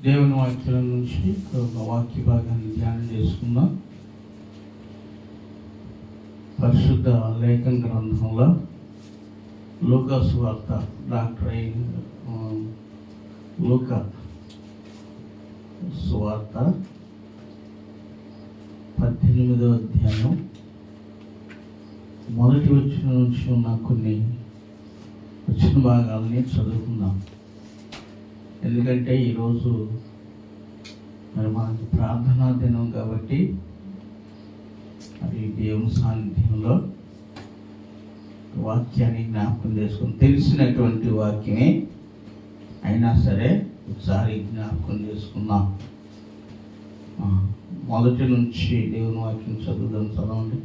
దేవుని వాక్యం నుంచి ఒక వాక్య భాగాన్ని ధ్యానం చేసుకుందాం. పరిశుద్ధ లేఖన గ్రంథంలో లూకా సువార్త డాక్టర్ లూకా సువార్త 18వ అధ్యాయం మొదటి వచనం నుంచి ఉన్న కొన్ని వచ్చిన భాగాలని చదువుకుందాం. ఎందుకంటే ఈరోజు మరి మనకి ప్రార్థనా దినం కాబట్టి మరి దేవుని సాన్నిధ్యంలో వాక్యాన్ని జ్ఞాపకం చేసుకుని తెలిసినటువంటి వాక్యమే అయినా సరే ఒకసారి జ్ఞాపకం చేసుకుందాం. మొదటి నుంచి దేవుని వాక్యం చదవండి.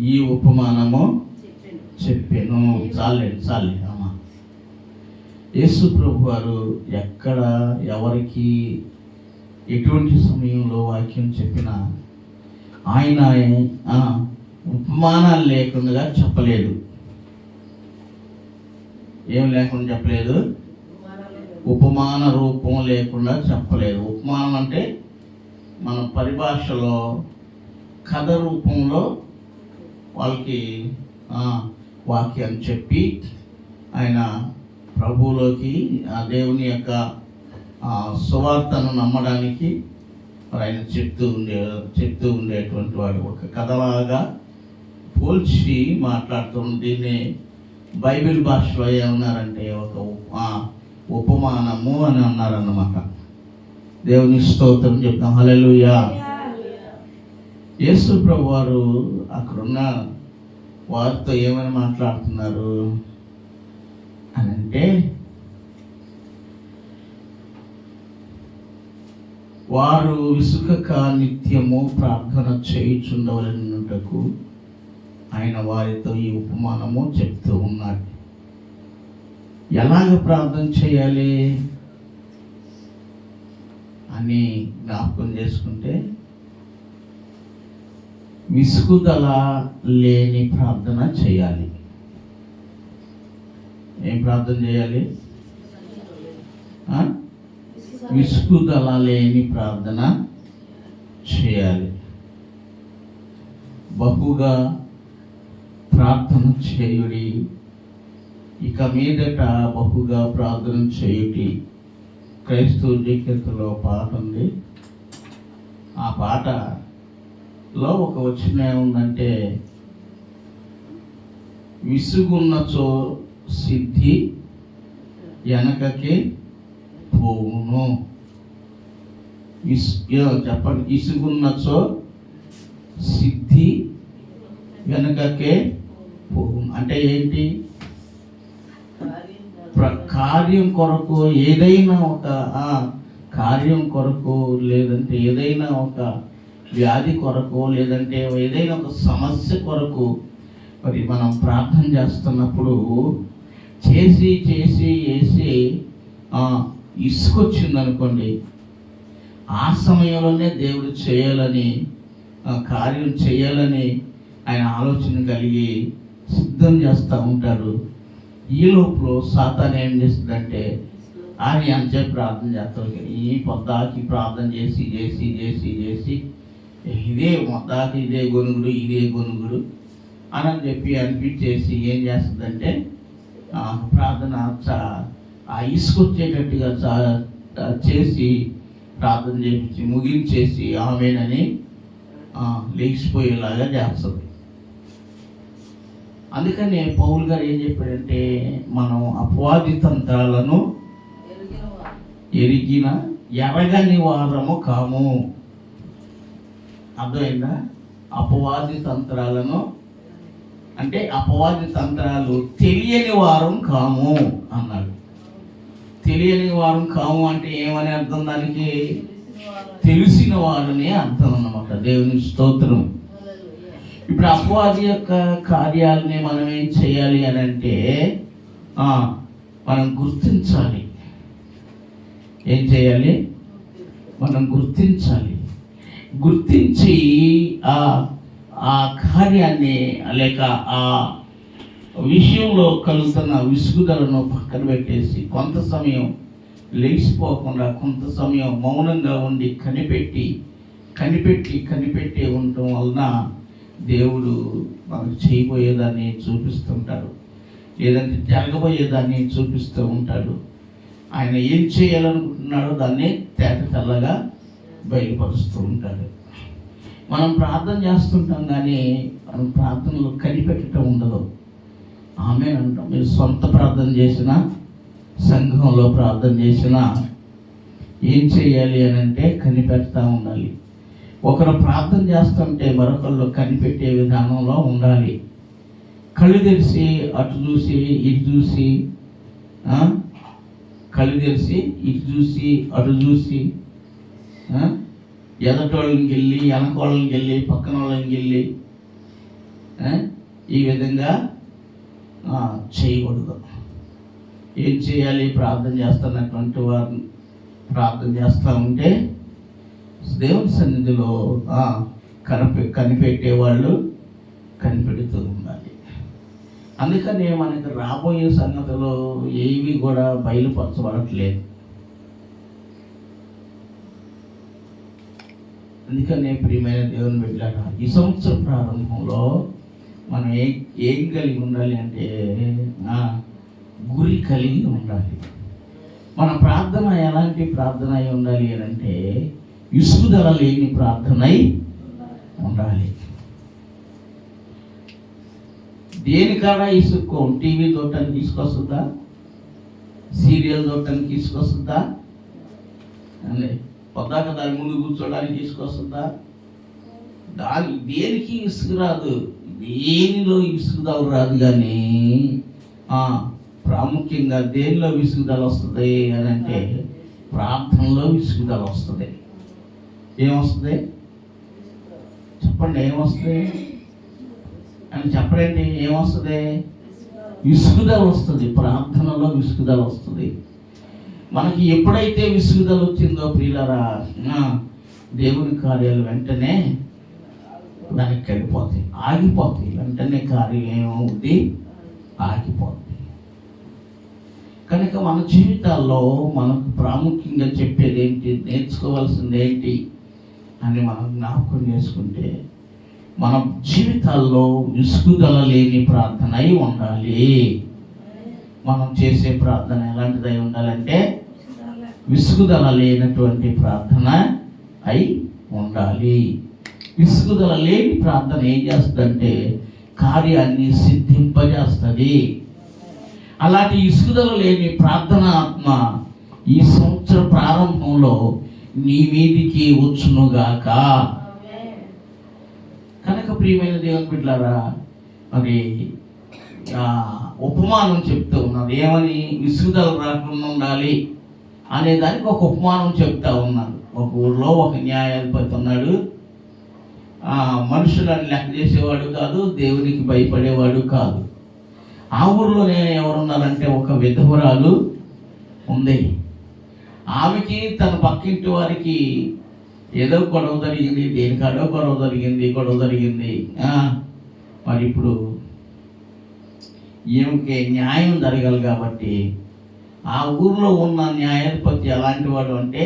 ఈ ఉపమానము చెప్పాను. చాలే అమ్మా. యేసు ప్రభు వారు ఎక్కడ ఎవరికి ఎటువంటి సమయంలో వాక్యం చెప్పినా ఆయన ఉపమానాలు లేకుండా చెప్పలేదు. ఏం లేకుండా చెప్పలేదు? ఉపమాన రూపం లేకుండా చెప్పలేదు. ఉపమానం అంటే మన పరిభాషలో కథ రూపంలో వాళ్ళకి వాక్యాన్ని చెప్పి ఆయన ప్రభువులోకి ఆ దేవుని యొక్క సువార్తను నమ్మడానికి ఆయన చెప్తూ ఉండేటువంటి వాడు. ఒక కథలాగా పోల్చి మాట్లాడుతున్న దీన్ని బైబిల్ భాషలో ఏమన్నారంటే ఒక ఉపమానము అని అన్నారన్నమాట. దేవుని స్తోత్రం చెప్తాం. హల్లెలూయా. యేసు ప్రభు వారు అక్కడున్న వారితో ఏమని మాట్లాడుతున్నారు అని అంటే, వారు విసుకక నిత్యము ప్రార్థన చేయుచుండవలనుటకు ఆయన వారితో ఈ ఉపమానము చెప్తూ ఉన్నాడు. ఎలాగ ప్రార్థన చేయాలి అని జ్ఞాపకం చేసుకుంటే, విసుగుదల లేని ప్రార్థన చేయాలి. ఏం ప్రార్థన చేయాలి? విసుగుదల లేని ప్రార్థన చేయాలి. బహుగా ప్రార్థన చేయుడి, ఇక మీదట బహుగా ప్రార్థన చేయుటి. క్రైస్తవ జీవితంలో పాట ఉంది. ఆ పాటలో ఒక వచనం ఏముందంటే, విసుగున్నచో సిద్ధి వెనకకి పోవును. చెప్పండి. విసుగున్నచో సిద్ధి వెనకకే పోవును అంటే ఏంటి? కార్యం కొరకు ఏదైనా ఒక కార్యం కొరకు, లేదంటే ఏదైనా ఒక వ్యాధి కొరకు, లేదంటే ఏదైనా ఒక సమస్య కొరకు మరి మనం ప్రార్థన చేస్తున్నప్పుడు చేసి ఇసుకొచ్చిందనుకోండి, ఆ సమయంలోనే దేవుడు చేయాలని కార్యం చేయాలని ఆయన ఆలోచన కలిగి సిద్ధం చేస్తూ ఉంటాడు. ఈ లోపల సాతాను ఏం చేస్తుందంటే, ఆయన ఎంతసేపు ప్రార్థన చేస్తాడు, ఈ పొద్దాకి ప్రార్థన చేసి ఇదే మొద్దాకి ఇదే గొనుగుడు అని చెప్పి అనిపించేసి ఏం చేస్తుందంటే, ప్రార్థన ఇసుకొచ్చేటట్టుగా చేసి ప్రార్థన చేయించి ముగించేసి ఆమెనని లేచిపోయేలాగా చేస్తుంది. అందుకని పౌలు గారు ఏం చెప్పాడంటే, మనం అపవాది తంత్రాలను ఎరగని వారము కాము. అర్థమైందా? అపవాది తంత్రాలను అంటే అపవాది తంత్రాలు తెలియని వారం కాము అన్నాడు. తెలియని వారం కాము అంటే ఏమని అర్థం? దానికి తెలిసిన వారని అర్థం అన్నమాట. దేవుని స్తోత్రం. ఇప్పుడు అపవాది యొక్క కార్యాలని మనం ఏం చేయాలి అని అంటే, మనం గుర్తించాలి. ఏం చేయాలి? మనం గుర్తించాలి. గుర్తించి ఆ ఆ కార్యాన్ని లేక ఆ విషయంలో కలుగుతున్న విసుగుదలను పక్కన పెట్టేసి కొంత సమయం లేచిపోకుండా కొంత సమయం మౌనంగా ఉండి కనిపెట్టి ఉండటం వలన దేవుడు మనకు చేయబోయేదాన్ని చూపిస్తుంటాడు, లేదంటే జరగబోయేదాన్ని చూపిస్తూ ఉంటాడు. ఆయన ఏం చేయాలనుకుంటున్నాడో దాన్ని తెల్లగా బయలుపరుస్తూ ఉంటాడు. మనం ప్రార్థన చేస్తుంటాం కానీ మనం ప్రార్థనలో కనిపెట్టడం ఉండదు. ఆమేనంటాం. మీరు సొంత ప్రార్థన చేసినా, సంఘంలో ప్రార్థన చేసినా ఏం చేయాలి అని అంటే కనిపెడతా ఉండాలి. ఒకరు ప్రార్థన చేస్తుంటే మరొకళ్ళు కనిపెట్టే విధానంలో ఉండాలి. కళ్ళు తెరిచి అటు చూసి ఇటు చూసి, కళ్ళు తెరిచి ఇటు చూసి అటు చూసి, ఎదటోళ్ళకి వెళ్ళి వెనకోళ్ళకి వెళ్ళి పక్కన వాళ్ళకి వెళ్ళి ఈ విధంగా చేయకూడదు. ఏం చేయాలి? ప్రార్థన చేస్తున్నటువంటి వారిని ప్రార్థన చేస్తూ ఉంటే దేవుని సన్నిధిలో కనిపెట్టేవాళ్ళు కనిపెడుతూ ఉండాలి. అందుకనే మనకి రాబోయే సంగతులు ఏవి కూడా బయలుపరచబడట్లేదు. అందుకనే ప్రియమైన దేవుని బిడ్డలారా, ఈ సంవత్సరం ప్రారంభంలో మనం ఏం కలిగి ఉండాలి అంటే గురి కలిగి ఉండాలి. మన ప్రార్థన ఎలాంటి ప్రార్థన అయి ఉండాలి అని అంటే విసుగుదల లేని ప్రార్థన అయి ఉండాలి. దేనికైనా ఇసుక్కో, టీవీ చూడటానికి తీసుకొస్తుందా, సీరియల్ చూడటానికి తీసుకొస్తుందా, పొద్దాక దాని ముందు కూర్చోడానికి తీసుకొస్తుందా? దేనికి ఇసుకు రాదు, దేనిలో విసుగుదల రాదు. కానీ ప్రాముఖ్యంగా దేనిలో విసుగుదల వస్తుంది అని అంటే ప్రార్థనలో విసుగుదల వస్తుంది. ఏమొస్తుంది చెప్పండి? ఏమొస్తుంది అని చెప్పండి. ఏమొస్తుంది? విసుగుదల వస్తుంది. ప్రార్థనలో విసుగుదల వస్తుంది. మనకి ఎప్పుడైతే విసుగుదల వచ్చిందో ప్రియులారా, దేవుని కార్యాలు వెంటనే వెనక్కి వెళ్ళిపోతాయి, ఆగిపోతాయి. వెంటనే కార్యం ఏమవుతుంది? ఆగిపోతుంది. కనుక మన జీవితాల్లో మనకు ప్రాముఖ్యంగా చెప్పేది ఏంటి, నేర్చుకోవాల్సింది ఏంటి అని మనం జ్ఞాపకం చేసుకుంటే, మన జీవితాల్లో విసుగుదల లేని ప్రార్థన అయి ఉండాలి. మనం చేసే ప్రార్థన ఎలాంటిదై ఉండాలంటే విసుగుదల లేనటువంటి ప్రార్థన అయి ఉండాలి. విసుగుదల లేని ప్రార్థన ఏం చేస్తుందంటే కార్యాన్ని సిద్ధింపజేస్తుంది. అలాంటి విసుగుదల లేని ప్రార్థన ఆత్మ ఈ సంవత్సర ప్రారంభంలో నీ మీదికి వచ్చునుగాక. కనుక ప్రియమైన దేవుని బిడ్డలారా, మరి ఉపమానం చెప్తూ ఉన్నారు. ఏమని? విసుగుదల రాకుండా ఉండాలి అనే దానికి ఒక ఉపమానం చెప్తా ఉన్నారు. ఒక ఊళ్ళో ఒక న్యాయాధిపతి ఉన్నాడు. మనుషులను లెక్క చేసేవాడు కాదు, దేవునికి భయపడేవాడు కాదు. ఆ ఊర్లోనే ఎవరున్నారంటే ఒక విధవరాలు ఉంది. ఆమెకి తన పక్కింటి వారికి ఏదో గొడవ జరిగింది, దేనికాడో గొడవ జరిగింది. మరి ఇప్పుడు ఈమెకి న్యాయం జరగాలి కాబట్టి ఆ ఊర్లో ఉన్న న్యాయాధిపతి ఎలాంటి వాడు అంటే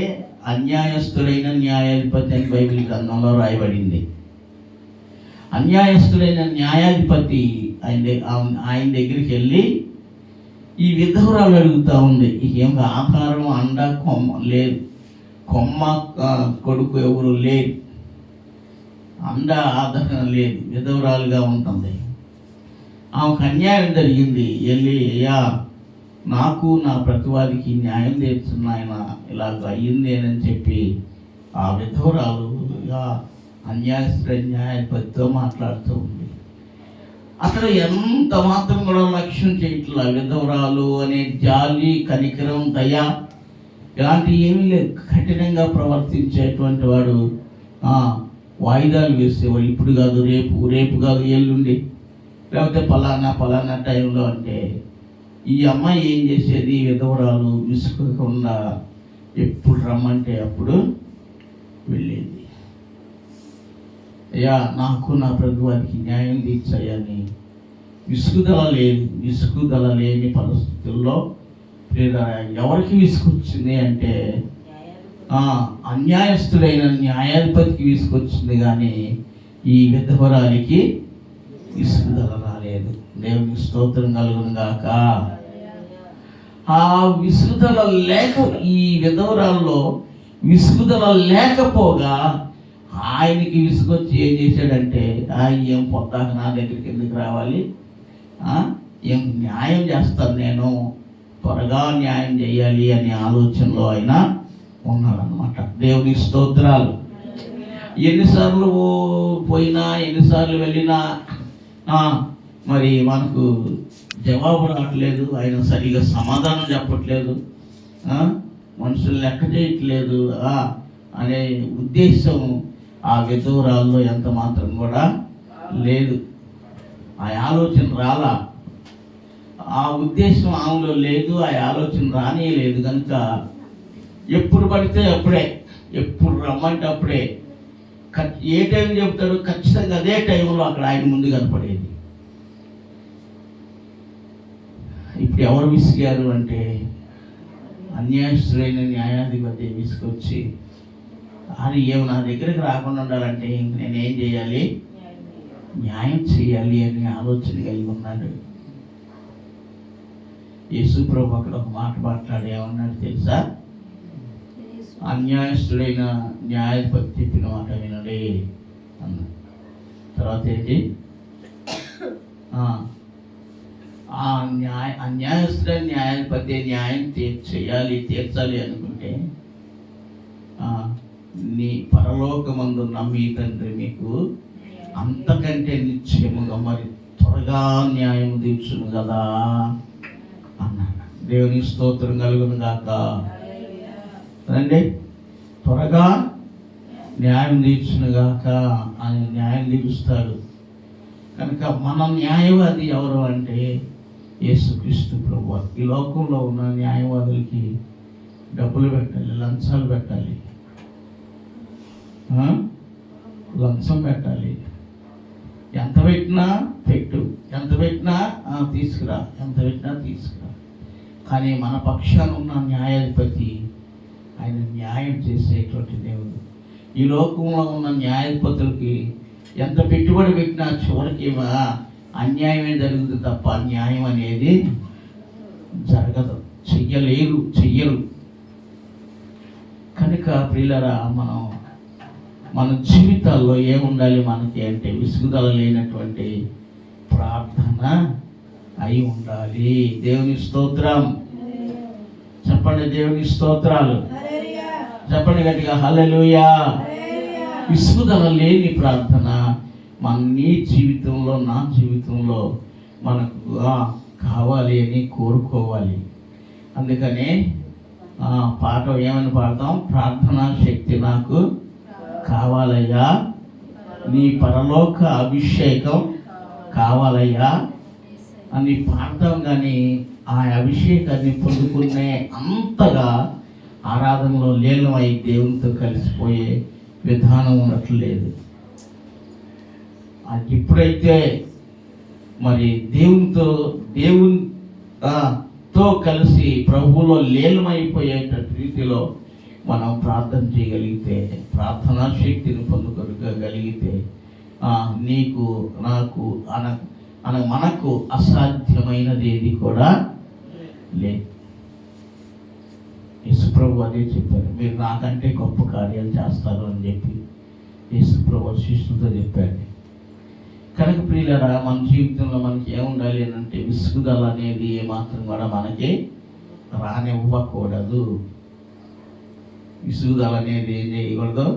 అన్యాయస్తుడైన న్యాయాధిపతి అని బైబిల్ గ్రంథంలో రాయబడింది. అన్యాయస్తుడైన న్యాయాధిపతి ఆయన దగ్గరికి వెళ్ళి ఈ విధవరాలు అడుగుతూ ఉంది, ఏం ఆహారం అండ కొమ్మ లేదు, కొమ్మ కొడుకు ఎవరు లేదు, అండ ఆధారం లేదు, విధవరాలుగా ఉంటుంది. ఆమెకు అన్యాయం జరిగింది. వెళ్ళి అయ్యా నాకు నా ప్రతివాదికి న్యాయం తీర్చున్న ఆయన ఇలాగ అయ్యింది అని చెప్పి ఆ విధవరాలు న్యాయాధిపతితో మాట్లాడుతూ ఉంది. అక్కడ ఎంత మాత్రం కూడా లక్ష్యం చేయట్లా. విధవరాలు అనే జాలి, కనికరం, దయ ఇలాంటివి ఏమీ లేదు. కఠినంగా ప్రవర్తించేటువంటి వాడు వాయిదాలు వేసేవాడు. ఇప్పుడు కాదు రేపు కాదు ఎల్లుండి, లేకపోతే పలానా టైంలో. అంటే ఈ అమ్మాయి ఏం చేసేది? విధవరాలు విసుగకుండా ఎప్పుడు రమ్మంటే అప్పుడు వెళ్ళేది. అయ్యా నాకు నా ప్రభువానికి న్యాయం తీర్చాయని విసుగుదల లేని పరిస్థితుల్లో ఎవరికి విసుకొచ్చింది అంటే అన్యాయస్తుడైన న్యాయాధిపతికి విసుకొచ్చింది, కానీ ఈ విధవరాలికి విసుగుదల రాలేదు. దేవునికి స్తోత్రం కలుగును గాక. ఆ విసుగుదల లేక, ఈ విధవరాల్లో విసుగుదల లేకపోగా ఆయనకి విసుగొచ్చి ఏం చేశాడంటే, ఏం పొద్దాక నా దగ్గరికి ఎందుకు రావాలి, ఏం న్యాయం చేస్తాను నేను, త్వరగా న్యాయం చేయాలి అనే ఆలోచనలో ఆయన ఉన్నాడనమాట. దేవుని స్తోత్రాలు. ఎన్నిసార్లు పోయినా, ఎన్నిసార్లు వెళ్ళినా మరి మనకు జవాబు రావట్లేదు, ఆయన సరిగా సమాధానం చెప్పట్లేదు, మనుషులు లెక్క చేయట్లేదు అనే ఉద్దేశం ఆ విధవరాల్లో ఎంత మాత్రం కూడా లేదు. ఆ ఆలోచన రాలా, ఆ ఉద్దేశం ఆమెలో లేదు, ఆ ఆలోచన రానియలేదు. కనుక ఎప్పుడు పడితే అప్పుడే, ఎప్పుడు రమ్మంటే అప్పుడే, ఏ టైం చెప్తాడో ఖచ్చితంగా అదే టైంలో అక్కడ ఆయన ముందు కనపడేది. ఇప్పుడు ఎవరు విసిగారు అంటే అన్యాయస్తులైన న్యాయాధిపతి విసుకొచ్చి, అది ఏమి నా దగ్గరికి రాకుండా ఉండాలంటే నేనేం చేయాలి, న్యాయం చేయాలి అనే ఆలోచన కలిగి ఉన్నాడు. యేసు ప్రభు అక్కడ ఒక మాట మాట్లాడి ఏమన్నాడు తెలుసా? అన్యాయస్తుడైన న్యాయాధిపతి చెప్పిన మాట వినడే అన్నాడు. తర్వాత ఏంటి, అన్యాయస్తుడైన న్యాయాధిపతి న్యాయం తీర్చాలి అనుకుంటే నీ పరలోకమందున్న మీ తండ్రి మీకు అంతకంటే నిశ్చయముగా మరి త్వరగా న్యాయం తీర్చును కదా అన్నాడు. దేవుని స్తోత్రం కలుగును గాక. రండి, త్వరగా న్యాయం తీర్చును గాక అని న్యాయం తీరుస్తాడు. కనుక మన న్యాయవాది ఎవరు అంటే యేసుక్రీస్తు ప్రభువు. ఈ లోకంలో ఉన్న న్యాయవాదులకి డబ్బులు పెట్టాలి, లంచాలు పెట్టాలి, లంచం పెట్టాలి. ఎంత పెట్టినా పెట్టు, ఎంత పెట్టినా తీసుకురా, ఎంత పెట్టినా తీసుకురా. కానీ మన పక్షాన ఉన్న న్యాయాధిపతి ఆయన న్యాయం చేసేటువంటి దేవుడు. ఈ లోకంలో ఉన్న న్యాయాధిపతులకి ఎంత పెట్టుబడి పెట్టినా చివరికి అన్యాయమే జరుగుతుంది తప్ప న్యాయం అనేది జరగదు, చెయ్యరు. కనుక ప్రియులరా, మన జీవితాల్లో ఏముండాలి మనకి అంటే విసుగుదల లేనటువంటి ప్రార్థన అయి ఉండాలి. దేవుని స్తోత్రం చెప్పండి, దేవుని స్తోత్రాలు చెప్పండి గట్టిగా, హల్లెలూయా. విసుగుదల లేని ప్రార్థన నీ జీవితంలో, నా జీవితంలో మనకు కావాలి అని కోరుకోవాలి. అందుకనే పాట ఏమని పాడతాం, ప్రార్థనా శక్తి నాకు కావాలయ్యా, నీ పరలోక అభిషేకం కావాలయ్యా అని పాడతాం. కానీ ఆ అభిషేకాన్ని పొందుకునే అంతగా ఆరాధనలో లీనమై దేవునితో కలిసిపోయే విధానం ఉండట్లేదు. అది ఎప్పుడైతే మరి దేవునితో కలిసి ప్రభువులో లీనమైపోయేటట్టు రీతిలో మనం ప్రార్థన చేయగలిగితే, ప్రార్థనా శక్తిని పొందుకోగలిగితే నీకు నాకు మనకు అసాధ్యమైనది ఏది కూడా లేదు. యేసుప్రభు అదే చెప్పారు, మీరు నాకంటే గొప్ప కార్యాలు చేస్తారు అని చెప్పి యేసుప్రభు శిష్యులతో చెప్పాడు. కనుక ప్రియులారా, మన జీవితంలో మనకి ఏముండాలి అని అంటే విసుగుదల అనేది ఏమాత్రం కూడా మనకి రానివ్వకూడదు. విసుగుదల అనేది ఏం చేయకూడదు,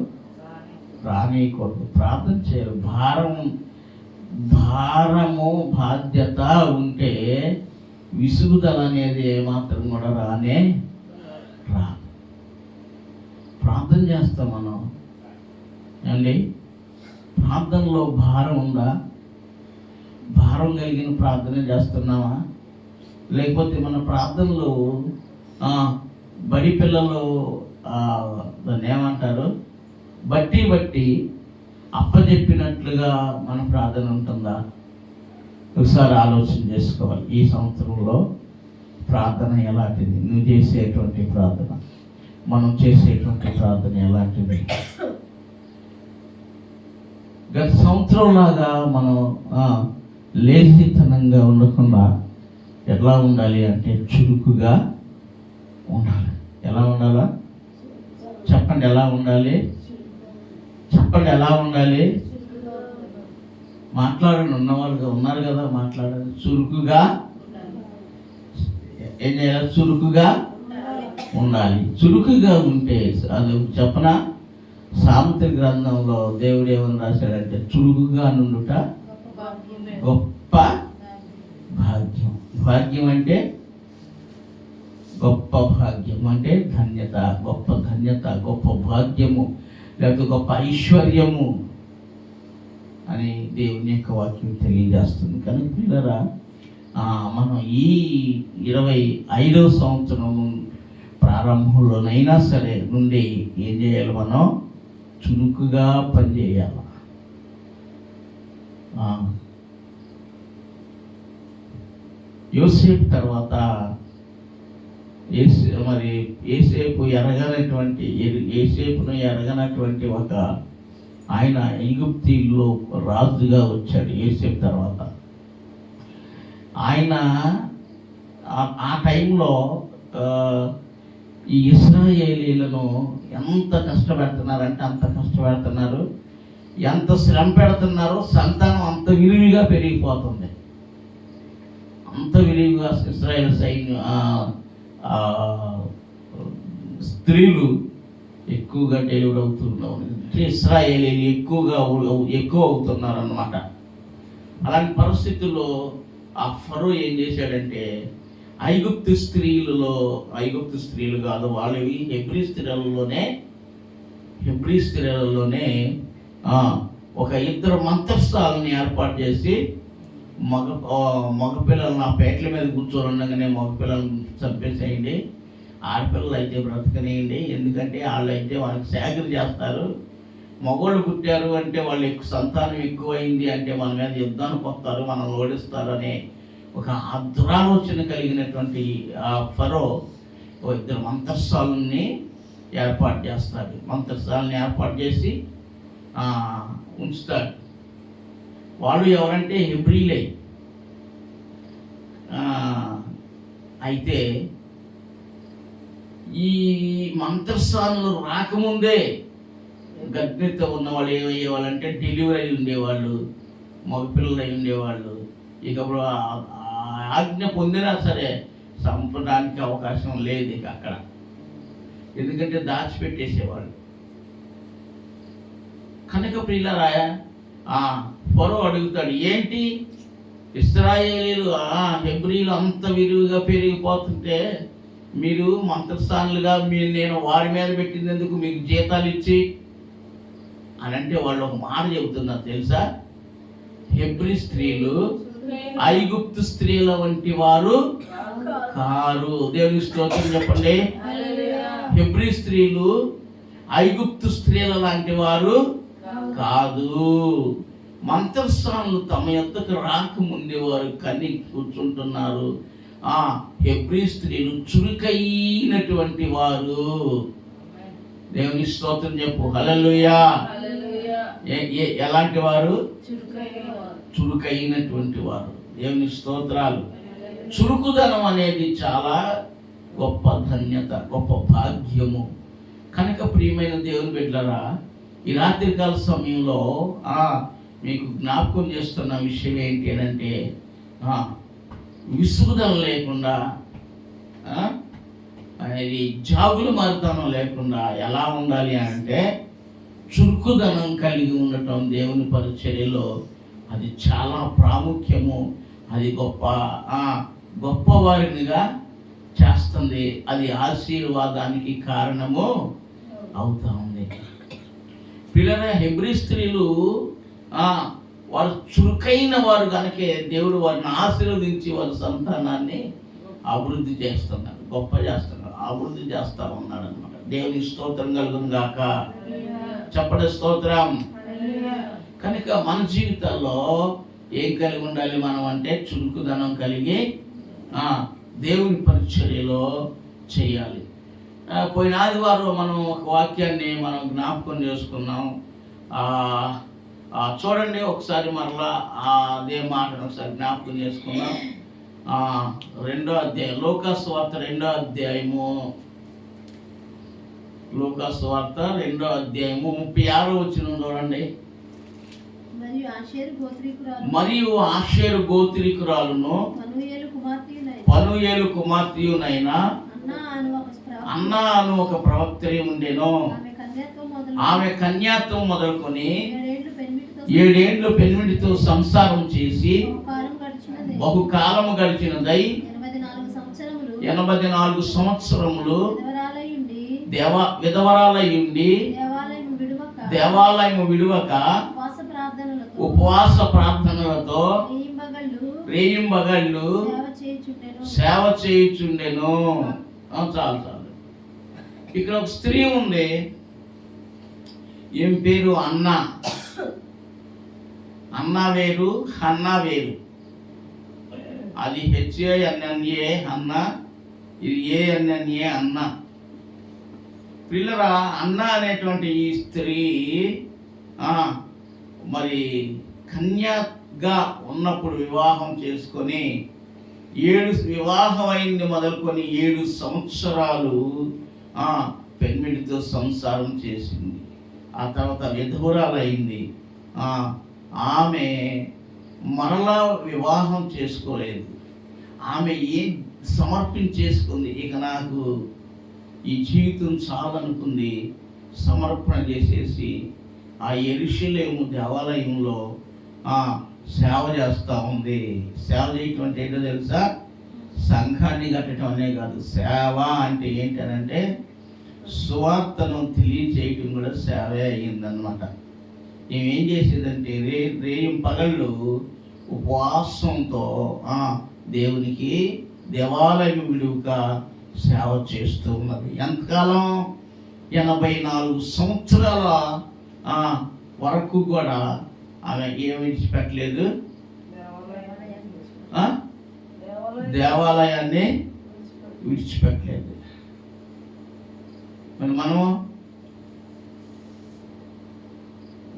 రానియకూడదు. ప్రార్థన చేయాలి. భారము బాధ్యత ఉంటే విసుగుదల అనేది ఏమాత్రం కూడా రాదు. ప్రార్థన చేస్తాం మనం అండి, ప్రార్థనలో భారం ఉందా? భారం కలిగిన ప్రార్థన చేస్తున్నావా? లేకపోతే మన ప్రార్థనలో బడి పిల్లలు దాన్ని ఏమంటారు, బట్టి అప్పచెప్పినట్లుగా మన ప్రార్థన ఉంటుందా? ఒకసారి ఆలోచన చేసుకోవాలి. ఈ సంవత్సరంలో ప్రార్థన ఎలాంటిది? నువ్వు చేసేటువంటి ప్రార్థన, మనం చేసేటువంటి ప్రార్థన ఎలాంటిది? గత సంవత్సరంలాగా మనం లేజితనంగా ఉండకుండా ఎలా ఉండాలి అంటే చురుకుగా ఉండాలి. ఎలా ఉండాలా చెప్పండి? ఎలా ఉండాలి చెప్పండి? ఎలా ఉండాలి? మాట్లాడండి. ఉన్నవాళ్ళుగా ఉన్నారు కదా, మాట్లాడండి. చురుకుగా ఏం చేయాలి? చురుకుగా ఉండాలి. చురుకుగా ఉంటే అది చెప్పనా, సామెతల గ్రంథంలో దేవుడు ఏమని రాశాడంటే చురుకుగా నుండుట గొప్ప భాగ్యం. భాగ్యం అంటే గొప్ప భాగ్యం అంటే ధన్యత, గొప్ప ధన్యత, గొప్ప భాగ్యము, లేకపోతే గొప్ప ఐశ్వర్యము అని దేవుని యొక్క వాక్యం తెలియజేస్తుంది. కానీ పిల్లరా, మనం ఈ 25వ సంవత్సరం ప్రారంభంలోనైనా సరే నుండి ఏం చేయాలి? మనం చురుకుగా పనిచేయాలి. యోసేపు తర్వాత ఏసేపును ఎరగనటువంటి ఒక ఆయన ఈజిప్టులో రాజుగా వచ్చాడు. ఏసేపు తర్వాత ఆయన ఆ టైంలో ఈ ఇశ్రాయేలీలను ఎంత కష్టపెడుతున్నారంటే అంత కష్టపెడుతున్నారు. ఎంత శ్రమ పెడుతున్నారో సంతానం అంత విరివిగా పెరిగిపోతుంది. అంత విరివిగా ఇశ్రాయేల్ స్త్రీలు ఎక్కువగా డెలివరీ అవుతున్నారు. ఇశ్రాయేలీలు ఎక్కువ అవుతున్నారు అన్నమాట. అలాంటి పరిస్థితుల్లో ఆ ఫరో ఏం చేశాడంటే ఐగుప్తు స్త్రీలు కాదు, వాళ్ళవి హెబ్రీ స్త్రీలలోనే ఒక 2 మంత్రస్థాలను ఏర్పాటు చేసి మగపిల్లలు నా పేట్ల మీద కూర్చొని ఉండగానే మగపిల్లలను చంపేసేయండి, ఆడపిల్లలు అయితే బ్రతకనేయండి, ఎందుకంటే వాళ్ళు అయితే వాళ్ళకి సేకరి చేస్తారు. మగవాళ్ళు పుట్టారు అంటే వాళ్ళు సంతానం ఎక్కువైంది అంటే మన మీద యుద్ధానికి వస్తారు, మనం ఓడిస్తారు అనే ఒక దురాలోచన కలిగినటువంటి ఫరో 2 మంత్రస్థాలని ఏర్పాటు చేస్తాడు. మంత్రస్థాలని ఏర్పాటు చేసి ఉంచుతాడు. వాళ్ళు ఎవరంటే హెబ్రీలే. అయితే ఈ మంత్రస్థానాలు రాకముందే గర్భిణితో ఉన్నవాళ్ళు ఏమయ్యేవాళ్ళంటే డెలివరీ అయి ఉండేవాళ్ళు, మగపిల్లలు అయి ఉండేవాళ్ళు. ఇక ఆజ్ఞ పొందినా సరే చంపడానికి అవకాశం లేదు ఇక అక్కడ, ఎందుకంటే దాచిపెట్టేసేవాళ్ళు. కనుక ప్రియులారా, ఫరో అడుగుతాడు, ఏంటి ఇశ్రాయేలీలు హెబ్రీలు అంత విరివిగా పెరిగిపోతుంటే మీరు మంత్రస్థానులుగా నేను వారి మీద పెట్టినందుకు మీకు జీతాలు ఇచ్చి అని అంటే వాళ్ళు ఒక మాట చెబుతున్నారు తెలుసా? హెబ్రీ స్త్రీలు ఐగుప్తు స్త్రీల వంటి వారు కారు. దేవుని స్తోత్రం చెప్పండి. హెబ్రీ స్త్రీలు ఐగుప్తు స్త్రీల లాంటి వారు కాదు. మంత్రస్థానులు తమ యొద్దకు రాకముందే వారు కని కూర్చుంటున్నారు. హెబ్రీ స్త్రీలు చురుకైనటువంటి వారు. దేవుని స్తోత్రం చెప్పు. హల్లెలూయా. ఎలాంటి వారు? చురుకైనటువంటి వారు. దేవుని స్తోత్రాలు. చురుకుదనం అనేది చాలా గొప్ప ధన్యత, గొప్ప భాగ్యము. కనుక ప్రియమైన దేవుని బిడ్డలారా, ఈ రాత్రికాల సమయంలో మీకు జ్ఞాపకం చేస్తున్న విషయం ఏంటి అని అంటే విసుగుదల లేకుండా, ఇది జాగులు మారుతనం లేకుండా ఎలా ఉండాలి అంటే చురుకుదనం కలిగి ఉండటం దేవుని పరిచర్యలో అది చాలా ప్రాముఖ్యము. అది గొప్పవారినిగా చేస్తుంది. అది ఆశీర్వాదానికి కారణము అవుతా ఉంది. పిల్లల హెబ్రీ స్త్రీలు వారు చురుకైన వారు కనుకే దేవుడు వారిని ఆశీర్వదించి వారి సంతానాన్ని అభివృద్ధి చేస్తున్నారు, గొప్ప చేస్తున్నారు, అభివృద్ధి చేస్తా ఉన్నాడు అనమాట. దేవుని స్తోత్రం కలుగును గాక. చెప్పండి స్తోత్రం. కనుక మన జీవితాల్లో ఏం కలిగి ఉండాలి మనం అంటే చురుకుదనం కలిగి దేవుని పరిచర్యలో చేయాలి. పోయిన ఆదివారం మనం ఒక వాక్యాన్ని మనం జ్ఞాపకం చేసుకున్నాం. చూడండి ఒకసారి మరలా అదే మాటను ఒకసారి జ్ఞాపకం చేసుకున్నాం. 2వ అధ్యాయం లూకాసు వార్త 2వ అధ్యాయము 2వ అధ్యాయము 36వ వచనం చూడండి. మరియు ఆషేరు గోత్రీకురాలును పనూయేలు కుమార్తెయునైన అన్నా అను ఒక ప్రవక్త్రి ఉండెను. ఆమె కన్యాత్వం మొదలుకొని 7 ఏళ్ళు పెనిమిటితో సంసారం చేసి బహుకాలము గడిచినదై 84 సంవత్సరములు విధవరాలయుండి దేవాలయము విడువక ఉపవాస ప్రార్థనలతో రేయింబగళ్ళు సేవ చేయుచుండెను. చాలు. ఇక్కడ ఒక స్త్రీ ఉంది. ఏం పేరు? అన్నా వేరు, హన్నా వేరు. అది HANNA అన్న, ఇది ANNA అన్న. పిల్లరా, అన్న అనేటువంటి ఈ స్త్రీ మరి కన్యగా ఉన్నప్పుడు వివాహం చేసుకొని 7 వివాహం అయింది మొదలుకొని 7 సంవత్సరాలు పెన్మిడితో సంసారం చేసింది. ఆ తర్వాత విధురాలైంది. ఆమె మరలా వివాహం చేసుకోలేదు. ఆమె ఏం సమర్పించేసుకుంది, ఇక నాకు ఈ జీవితం చాలనుకుంది. సమర్పణ చేసేసి ఆ యెరూషలేము దేవాలయంలో సేవ చేస్తూ ఉంది. సేవ చేయటం అంటే ఏంటో తెలుసా? సంఘాన్ని కట్టడం అనే కాదు. సేవ అంటే ఏంటంటే సువార్తను తెలియచేయటం కూడా సేవే అయ్యిందనమాట. ఏం చేసేదంటే రేయం పగళ్ళు ఉపవాసంతో దేవునికి దేవాలయం విడువక సేవ చేస్తూ ఉన్నది. ఎంతకాలం? 84 సంవత్సరాల వరకు కూడా ఆమె ఏం విడిచిపెట్టలేదు, దేవాలయాన్ని విడిచిపెట్టలేదు. మరి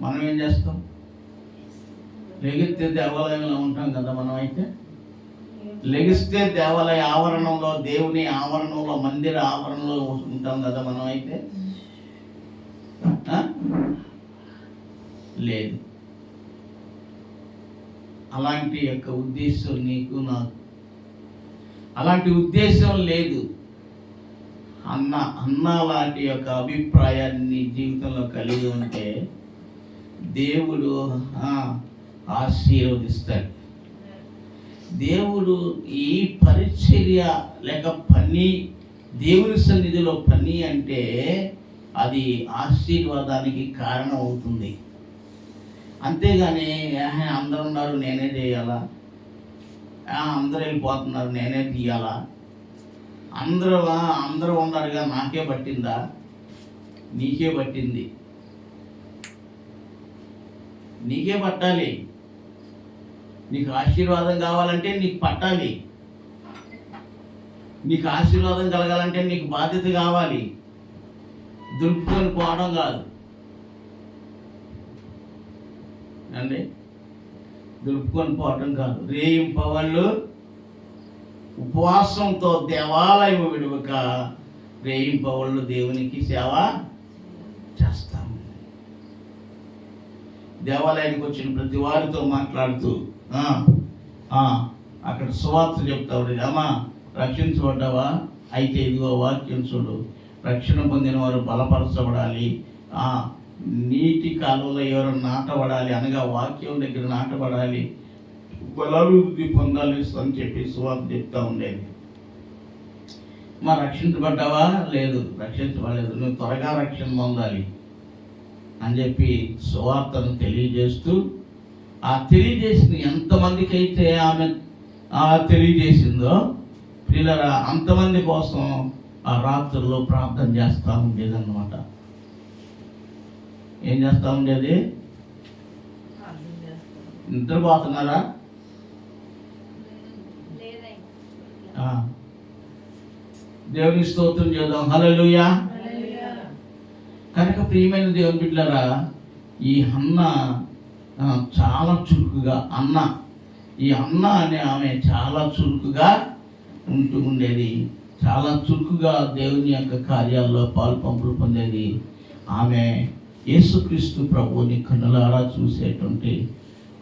మనం ఏం చేస్తాం? లెగిస్తే దేవాలయంలో ఉంటాం కదా. మనం అయితే లెగిస్తే దేవాలయ ఆవరణంలో, దేవుని ఆవరణంలో, మందిర ఆవరణలో ఉంటాం కదా. మనం అయితే లేదు. అలాంటి యొక్క ఉద్దేశం నీకు నాకు అలాంటి ఉద్దేశం లేదు. అన్న లాంటి యొక్క అభిప్రాయాన్ని జీవితంలో కలిగి ఉంటే దేవుడు ఆశీర్వదిస్తాడు. దేవుడు ఈ పరిచర్య లేక పని, దేవుని సన్నిధిలో పని అంటే అది ఆశీర్వాదానికి కారణం అవుతుంది. అంతేగాని అందరూ ఉన్నారు నేనే చేయాలా, అందరూ వెళ్ళిపోతున్నారు నేనే తీయాలా, అందరూ ఉన్నారుగా నాకే పట్టిందా? నీకే పట్టింది, నీకే పట్టాలి. నీకు ఆశీర్వాదం కావాలంటే నీకు పట్టాలి. నీకు ఆశీర్వాదం కలగాలంటే నీకు బాధ్యత కావాలి. దులుపుకొని పోవడం కాదు అండి, దులుపుకొని పోవడం కాదు. రేయింపవాళ్ళు ఉపవాసంతో దేవాలయం విడువక రేయింపవాళ్ళు దేవునికి సేవ చేస్తాము. దేవాలయానికి వచ్చిన ప్రతి వారితో మాట్లాడుతూ అక్కడ సువార్త చెప్తాడు. అమ్మా రక్షించబడ్డావా? అయితే ఇదిగో వాక్యం చూడు. రక్షణ పొందిన వారు బలపరచబడాలి, నీటి కాలువలో ఎవరు నాటబడాలి, అనగా వాక్యం దగ్గర నాటబడాలి, బలాభివృద్ధి పొందాలి అని చెప్పి సువార్త చెప్తా ఉండేది. రక్షించబడ్డావా? లేదు, రక్షించబడలేదు. నువ్వు త్వరగా రక్షణ పొందాలి అని చెప్పి సువార్తను తెలియజేస్తూ, ఆ తెలియజేసిన ఎంతమందికి అయితే ఆమె తెలియజేసిందో పిల్లరా, అంతమంది కోసం ఆ రాత్రుల్లో ప్రార్థన చేస్తూ ఉండేదన్నమాట. ఏం చేస్తూ ఉండేది? నిద్రపోతున్నారా? దేవుని స్తోత్రం చేద్దాం. హల్లెలూయా. కనుక ప్రియమైన దేవుని బిడ్డలారా, ఈ హన్న చాలా చురుకుగా ఈ అన్న అనే ఆమె చాలా చురుకుగా ఉంటూ ఉండేది. చాలా చురుకుగా దేవుని యొక్క కార్యాల్లో పాల్పంపులు పొందేది. ఆమె యేసుక్రీస్తు ప్రభువుని కన్నులారా చూసేటువంటి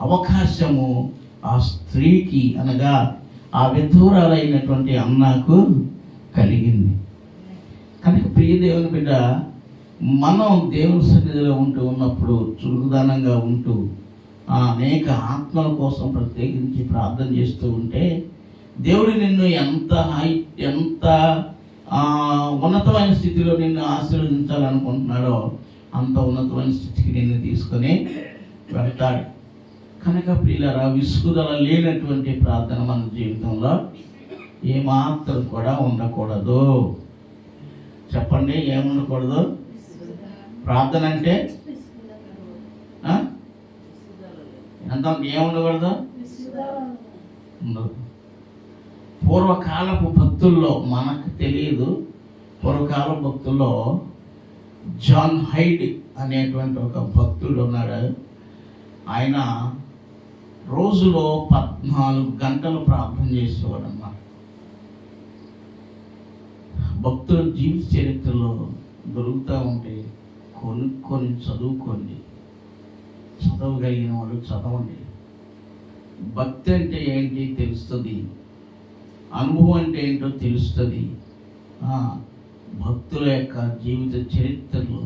అవకాశము ఆ స్త్రీకి, అనగా ఆ విధురాలైనటువంటి అన్నకు కలిగింది. కనుక ప్రియ దేవుని బిడ్డ, మనం దేవుని సన్నిధిలో ఉన్నప్పుడు చురుకుదనంగా ఉంటూ అనేక ఆత్మల కోసం ప్రత్యేకించి ప్రార్థన చేస్తూ ఉంటే దేవుడు నిన్ను ఎంత ఉన్నతమైన స్థితిలో నిన్ను ఆశీర్వదించాలనుకుంటున్నాడో అంత ఉన్నతమైన స్థితికి నిన్ను తీసుకొని వెళ్తాడు. కనుక ప్రియులారా, విసుగుదల లేనటువంటి ప్రార్థన మన జీవితంలో ఏమాత్రం కూడా ఉండకూడదు. చెప్పండి, ఏముండకూడదు? ప్రార్థన అంటే ఎంత ఏముండకూడదు? ఉండదు. పూర్వకాలపు భక్తుల్లో, మనకు తెలియదు, పూర్వకాల భక్తుల్లో జాన్ హైడ్ అనేటువంటి ఒక భక్తుడు ఉన్నాడు. ఆయన రోజులో 14 గంటలు ప్రార్థన చేసేవాడు అన్నమాట. భక్తుల జీవిత చరిత్రలో దొరుకుతూ ఉంటే కొనుక్కొని చదువుకోండి. చదవగలిగిన వాళ్ళు చదవండి. భక్తి అంటే ఏంటి తెలుస్తుంది, అనుభవం అంటే ఏంటో తెలుస్తుంది. భక్తుల యొక్క జీవిత చరిత్రలు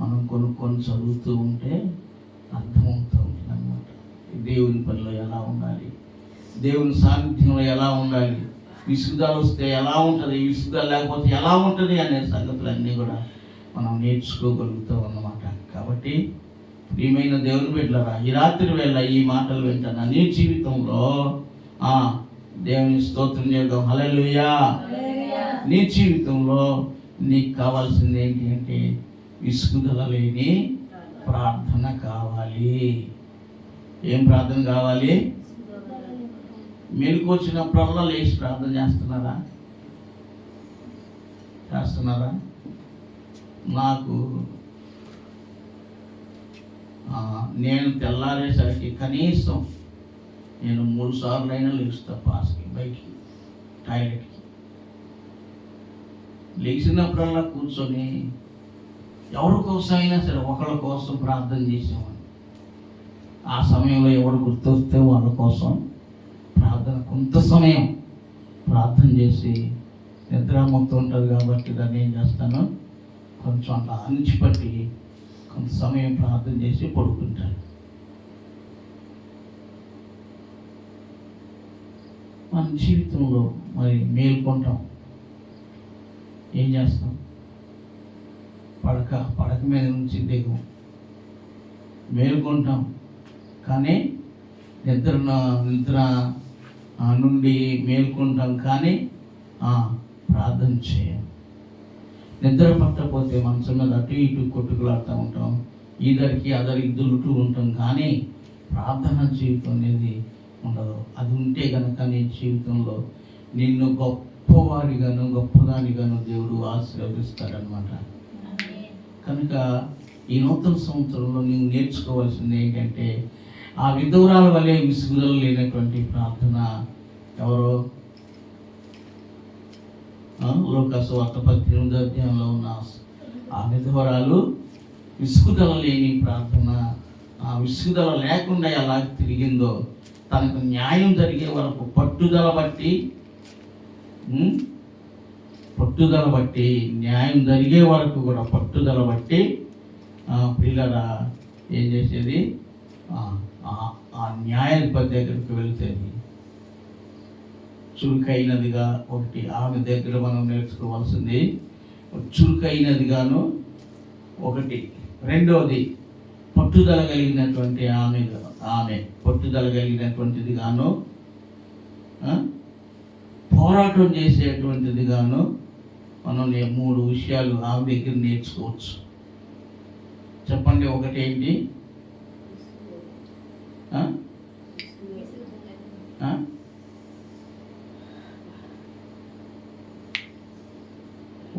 మనం కొనుక్కొని చదువుతూ ఉంటే అర్థమవుతూ ఉంటుంది అన్నమాట. దేవుని పనిలో ఎలా ఉండాలి, దేవుని సాన్నిధ్యంలో ఎలా ఉండాలి, విసుగుదల వస్తే ఎలా ఉంటుంది, విసుగుదల లేకపోతే ఎలా ఉంటుంది అనే సంగతులన్నీ కూడా మనం నేర్చుకోగలుగుతాం అన్నమాట. కాబట్టి ప్రియమైన దేవుని బిడ్డలారా, ఈ రాత్రి వేళ ఈ మాటలు వింటున్నా నీ జీవితంలో దేవుని స్తోత్రం చేద్దాం. హల్లెలూయా. నీ జీవితంలో నీకు కావాల్సింది ఏంటి అంటే విసుగుదల లేని ప్రార్థన కావాలి. ఏం ప్రార్థన కావాలి? మెలకు వచ్చినప్పుడల్లా లేచి ప్రార్థన చేస్తున్నారా? నాకు నేను తెల్లారేసరికి కనీసం నేను 3 సార్లు అయినా లేచుతా. పాస్కి, బయటికి, టాయిలెట్కి. లేచినప్పుడల్లా కూర్చొని ఎవరి కోసం అయినా సరే ఒకళ్ళ కోసం ప్రార్థన చేసేవాడిని. ఆ సమయంలో ఎవరు గుర్తొస్తే వాళ్ళ కోసం ప్రార్థన, కొంత సమయం ప్రార్థన చేసి, నిద్ర మొత్తం ఉంటుంది కాబట్టి దాన్ని ఏం చేస్తాను, కొంచెం అట్లా అణిచిపట్టి కొంత సమయం ప్రార్థన చేసి పడుకుంటాను. మన జీవితంలో మరి మేల్కొంటాం, ఏం చేస్తాం? పడక మీద నుంచి దిగు, మేల్కొంటాం, కానీ నిద్ర నుండి మేల్కొంటాం, కానీ ప్రార్థన చేయం. నిద్ర పట్టకపోతే మనసు మీద అటు ఇటు కొట్టుకులాడుతూ ఉంటాం, ఈదరికి అదరికి దులుతూ ఉంటాం, కానీ ప్రార్థన జీవితం అనేది ఉండదు. అది ఉంటే కనుక నీ జీవితంలో నిన్ను గొప్పవాడిగాను గొప్పదానిగాను దేవుడు ఆశీర్వదిస్తాడనమాట. కనుక ఈ నూతన సంవత్సరంలో నువ్వు నేర్చుకోవాల్సింది ఏంటంటే ఆ విధురాల వలె విసుగుదల లేనటువంటి ప్రార్థన. ఎవరో లూకాసు వార్త 18వ అధ్యాయంలో ఉన్న ఆ విధవరాలు విసుగుదల లేని ప్రార్థన, ఆ విసుగుదల లేకుండా ఎలా తిరిగిందో, తనకు న్యాయం జరిగే వరకు పట్టుదల బట్టి న్యాయం జరిగే వరకు కూడా పట్టుదల బట్టి పిల్లల ఏం చేసేది, ఆ న్యాయాధిపతి దగ్గరికి వెళ్తేది చురుకైనదిగా. ఒకటి ఆమె దగ్గర మనం నేర్చుకోవాల్సింది చురుకైనదిగాను ఒకటి. రెండవది పట్టుదల కలిగినటువంటి ఆమె పట్టుదల కలిగినటువంటిది గాను, పోరాటం చేసేటువంటిది గాను మనం 3 విషయాలు ఆమె దగ్గర నేర్చుకోవచ్చు. చెప్పండి, ఒకటి ఏంటి?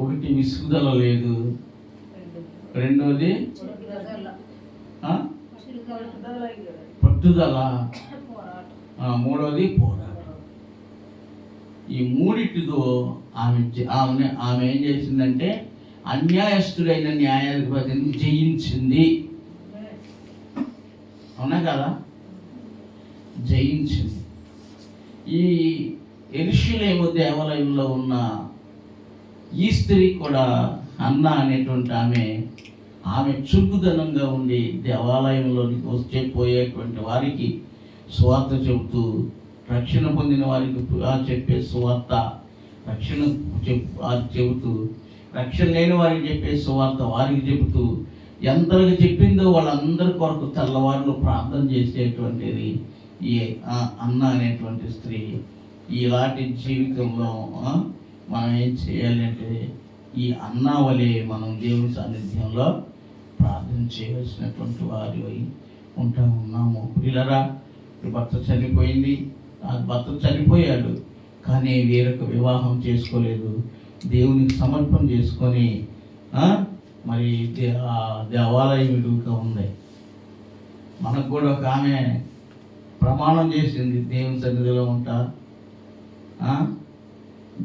ఒకటి విసుగుదల లేదు, రెండోది పట్టుదల, మూడోది పోరాటం. ఈ మూడిటితో ఆమె ఏం చేసిందంటే అన్యాయస్తుడైన న్యాయాధిపతిని జయించింది. అవునా కదా? జయించింది. ఈ యెరూషలేము దేవాలయంలో ఉన్న ఈ స్త్రీ కూడా అన్న అనేటువంటి ఆమె చురుకుదనంగా ఉండి దేవాలయంలోనికి వచ్చే పోయేటువంటి వారికి సువార్త చెబుతూ, రక్షణ పొందిన వారికి చెప్పే సువార్త, రక్షణ చెబుతూ, రక్షణ లేని వారికి చెప్పే సువార్త వారికి చెబుతూ, ఎందరికి చెప్పిందో వాళ్ళందరి కొరకు తెల్లవారులు ప్రార్థన చేసేటువంటిది ఈ అన్న అనేటువంటి స్త్రీ. ఇలాంటి జీవితంలో మనం ఏం చేయాలంటే ఈ అన్నా వలె మనం దేవుని సాన్నిధ్యంలో ప్రార్థన చేయవలసినటువంటి వారి ఉన్నాము. పిల్లరా, భర్త చనిపోయింది, భర్త చనిపోయాడు, కానీ వేరొక వివాహం చేసుకోలేదు. దేవునికి సమర్పణ చేసుకొని మరి దేవాలయం విడుగా ఉంది. మనకు కూడా ఒక ఆమె ప్రమాణం చేసింది, దేవుని సన్నిధిలో ఉంటా,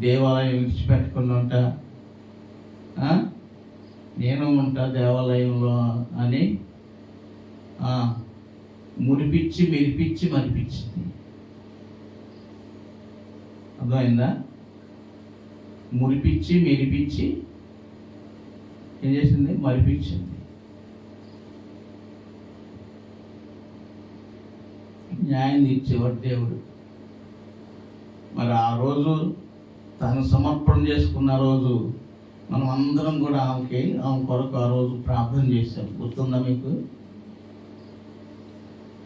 దేవాలయం విడిచిపెట్టకుండా ఉంటా, నేను ఉంటా దేవాలయంలో అని మురిపించి మెరిపించి మరిపించింది. అర్థమైందా? మురిపించి మెరిపించి ఏం చేసింది? మరిపించింది. న్యాయం తీర్చేవాడు దేవుడు. మరి ఆ రోజు తను సమర్పణ చేసుకున్న రోజు మనం అందరం కూడా ఆమె కొరకు ఆ రోజు ప్రార్థన చేశాం. గుర్తుందా మీకు?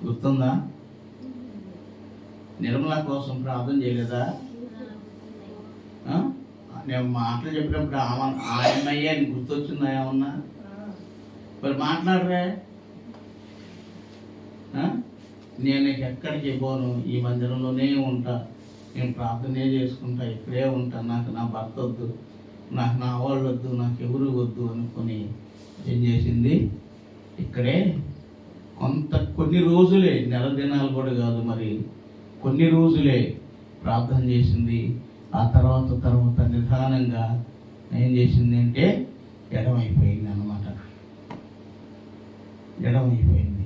గుర్తుందా? నిర్మల కోసం ప్రార్థన చేయలేదా? నేను మాటలు చెప్పినప్పుడు ఆయనయ్యా అని గుర్తొచ్చిందా ఏమన్నా? మరి మాట్లాడరే. నేను ఎక్కడికి పోను, ఈ మందిరంలోనే ఉంటా, నేను ప్రార్థనే చేసుకుంటా, ఇక్కడే ఉంటా, నాకు నా భర్త వద్దు, నాకు నా వాళ్ళు వద్దు, నాకు ఎవరు వద్దు అనుకొని ఏం చేసింది? ఇక్కడే కొన్ని రోజులే, నెల దినాలు కూడా కాదు, మరి కొన్ని రోజులే ప్రార్థన చేసింది. ఆ తర్వాత నిదానంగా ఏం చేసింది అంటే ఎడమైపోయింది అన్నమాట. ఎడమైపోయింది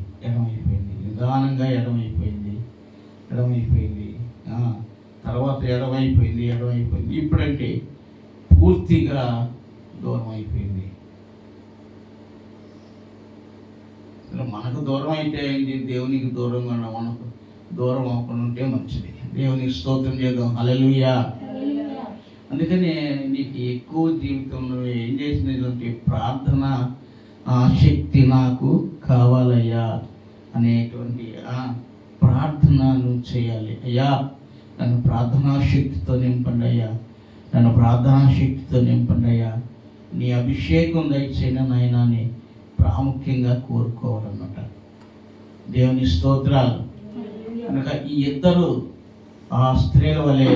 నిదానంగా ఎడమైపోయింది. తర్వాత ఎడమైపోయింది. ఇప్పుడంటే పూర్తిగా దూరం అయిపోయింది. మనకు దూరం అయితే అయింది, దేవునికి దూరంగా మనకు దూరం అవ్వకుండా ఉంటే మంచిది. దేవునికి స్తోత్రం చేద్దాం. హల్లెలూయా. అందుకనే నీకు ఎక్కువ జీవితంలో ఏం చేసినటువంటి ప్రార్థన శక్తి నాకు కావాలయ్యా అనేటువంటి ప్రార్థనను చేయాలి. అయ్యా, నన్ను ప్రార్థనా శక్తితో నింపండి అయ్యా, నన్ను ప్రార్థనా శక్తితో నింపండి అయ్యా, నీ అభిషేకం దయచేయన నాయనా అని ప్రాముఖ్యంగా కోరుకోవాలన్నమాట. దేవుని స్తోత్రాలు. కనుక ఈ ఇద్దరు స్త్రీల వలె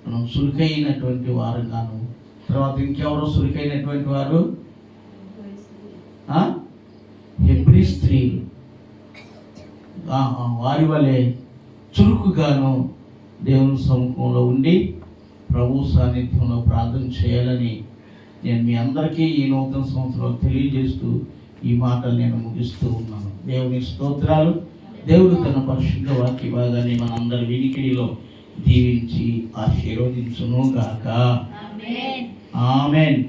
మనం చురుకైనటువంటి వారు గాను, తర్వాత ఇంకెవరు చురుకైనటువంటి వారు? హెబ్రీ స్త్రీలు వారి వలె చురుకుగాను దేవుని సముఖంలో ఉండి ప్రభు సాన్నిధ్యంలో ప్రార్థన చేయాలని నేను మీ అందరికీ ఈ నూతన సంవత్సరంలో తెలియజేస్తూ ఈ మాటలు నేను ముగిస్తూ ఉన్నాను. దేవుని స్తోత్రాలు. దేవుడు తన పరిశుద్ధ వాక్య భాగాన్ని మనందరి వినికిడిలో దీవించి ఆశీర్వదించును గాక. ఆమేన్.